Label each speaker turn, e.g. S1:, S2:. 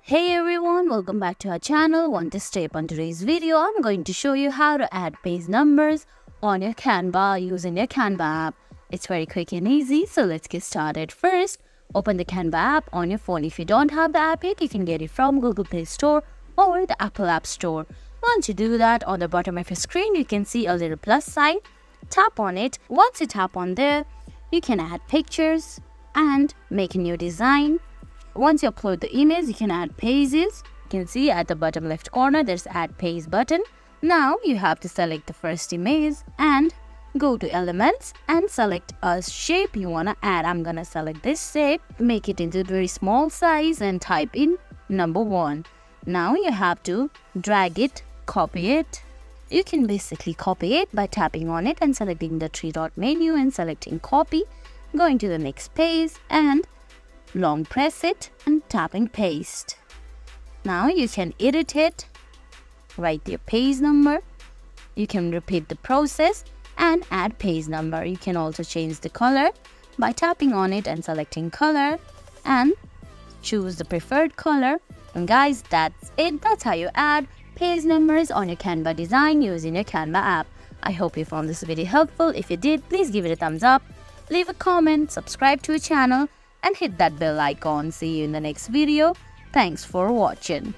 S1: Hey everyone, welcome back to our channel. One step on today's video, I'm going to show you how to add page numbers on your Canva using your Canva app. It's very quick and easy, so let's get started. First, open the Canva app on your phone. If you don't have the app yet, you can get it from Google Play Store or the Apple App Store. Once you do that, on the bottom of your screen, you can see a little plus sign. Tap on it. Once you tap on there, you can add pictures and make a new design. Once you upload the image, you can add pages. You can see at the bottom left corner, there's add page button. Now you have to select the first image and go to elements and select a shape you want to add. I'm gonna select this shape, make it into a very small size and type in number 1. Now you have to drag it, copy it. You can basically copy it by tapping on it and selecting the 3-dot menu and selecting copy, going to the next page and long press it and tapping paste. Now you can edit it, write your page number. You can repeat the process and add page number. You can also change the color by tapping on it and selecting color and choose the preferred color. And guys, that's it. That's how you add page numbers on your Canva design using your Canva app. I hope you found this video helpful. If you did, please give it a thumbs up, leave a comment, subscribe to our channel and hit that bell icon. See you in the next video. Thanks for watching.